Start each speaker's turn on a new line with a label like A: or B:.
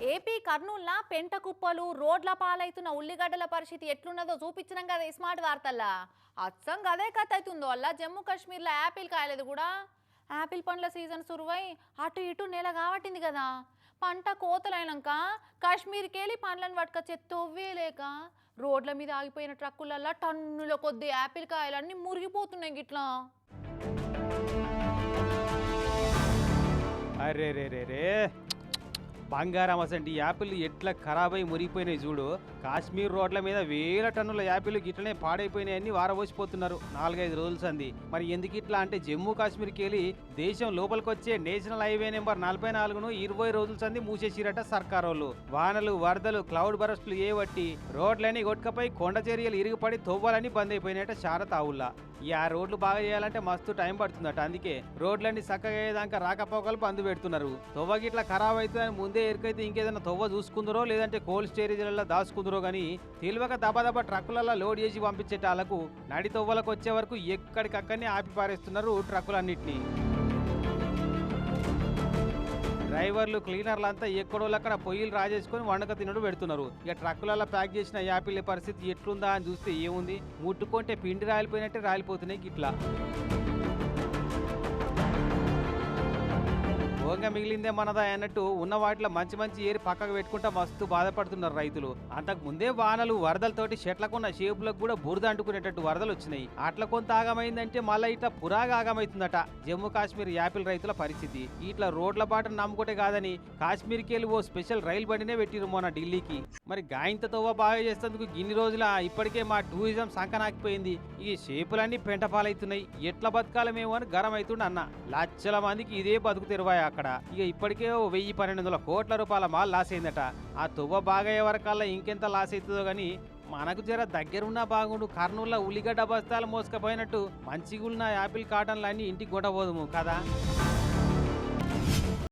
A: AP కర్నూల్లా పెంట కుప్పలు రోడ్ల పాలైతున్న ఉల్లిగడ్డల పరిస్థితి ఎట్లున్నదో చూపించడం కదా ఈ స్మార్ట్ వార్తల్లా. అచ్చం అదే కథ అవుతుందో వల్ల జమ్మూ కాశ్మీర్లో యాపిల్ కాయలేదు కూడా. యాపిల్ పండ్ల సీజన్ సురువై అటు ఇటు నెల కాబట్టింది కదా. పంట కోతలైనాక కాశ్మీర్కి వెళ్ళి పండ్లను పట్టుకొచ్చే తొవ్వే లేక రోడ్ల మీద ఆగిపోయిన ట్రక్కులల్లా టన్నుల కొద్ది యాపిల్ కాయలన్నీ మురిగిపోతున్నాయి గిట్లా.
B: అరే రే రే రే బంగారం అసంటి యాపిల్ ఎట్లా ఖరాబ్ అయి మురిగిపోయినాయి చూడు. కాశ్మీర్ రోడ్ల మీద వేల టన్నుల యాపిల్ గిట్లనే పాడైపోయినాయని వారబోసిపోతున్నారు 4-5 రోజులు సంది. మరి ఎందుకు ఇట్లా అంటే జమ్మూ కాశ్మీర్కి వెళ్ళి దేశం లోపలికి వచ్చే నేషనల్ హైవే నెంబర్ 44ను 20 రోజుల సంది మూసేసిరట సర్కారోళ్ళు. వానలు వరదలు క్లౌడ్ బరస్టులు ఏవట్టి రోడ్లని కొట్టుకపోయి కొండ చర్యలు ఇరుగుపడి తవ్వాలని బంద్ అయిపోయినట్ట చాలా తావుల్లా. ఈ ఆ రోడ్లు బాగా చేయాలంటే మస్తు టైం పడుతుందట. అందుకే రోడ్లన్నీ చక్కగా అయ్యేదాకా రాకపోకలు బంద్ పెడుతున్నారు. తొవ్వ గిట్లా ఖరాబ్ అవుతుందని ముందే ఎరికైతే ఇంకేదైనా తొవ్వ చూసుకుందరో లేదంటే కోల్డ్ స్టోరేజ్లలో దాచుకుందరో కానీ తెలియక దబదబ ట్రక్కులలో లోడ్ చేసి పంపించేటాలకు నడి తొవ్వలకు వచ్చే వరకు ఎక్కడికక్కడనే ఆపి పారేస్తున్నారు ట్రక్కులన్నింటినీ. డ్రైవర్లు క్లీనర్లు అంతా ఎక్కడోళ్ళక్కడ పొయ్యిలు రాజేసుకొని వండక తినడు పెడుతున్నారు. ఇక ట్రక్కులలో ప్యాక్ చేసిన యాపిల్ పరిస్థితి ఎట్లుందా అని చూస్తే ఏముంది, ముట్టుకుంటే పిండి రాలిపోయినట్టే రాలిపోతున్నాయి గిట్లా. భోంగా మిగిలిందే మనదా అన్నట్టు ఉన్న వాటిలో మంచి మంచి ఏరి పక్కకు పెట్టుకుంటా మస్తు బాధపడుతున్నారు రైతులు. అంతకు ముందే వానలు వరదలతోటి చెట్లకున్న షేపులకు కూడా బురద అంటుకునేటట్టు వరదలు వచ్చినాయి. అట్లా కొంత ఆగమైందంటే మళ్ళీ ఇట్లా పురాగా ఆగమైతుందట జమ్మూ కాశ్మీర్ యాపిల్ రైతుల పరిస్థితి. ఇట్లా రోడ్ల బాటను నమ్ముకుంటే కాదని కాశ్మీర్కి వెళ్ళి ఓ స్పెషల్ రైలు బండినే పెట్టిరు మొన్న ఢిల్లీకి. మరి గాయంతతో బాగా చేసేందుకు ఇన్ని రోజుల ఇప్పటికే మా టూరిజం సంకనాకిపోయింది. ఈ షేపులన్నీ పెంటపాలవుతున్నాయి. ఎట్లా బతకాలమేమో అని గరం అవుతుండ అన్న. లక్షల మందికి ఇదే బతుకు తెరవాయి అక్కడ. ఇక ఇప్పటికే 1000-1200 కోట్ల రూపాయల మాల్ లాస్ అయిందట. ఆ తువ్వ బాగయ్యే వరకల్లా ఇంకెంత లాస్ అవుతుందో గానీ మనకు జర దగ్గరున్నా బాగుండు. కర్నూల్లో ఉల్లిగడ్డ బస్తాలు మోసుకపోయినట్టు మంచిగున్న యాపిల్ కాటన్లు అన్ని ఇంటికి కొట్టబోదుము కదా.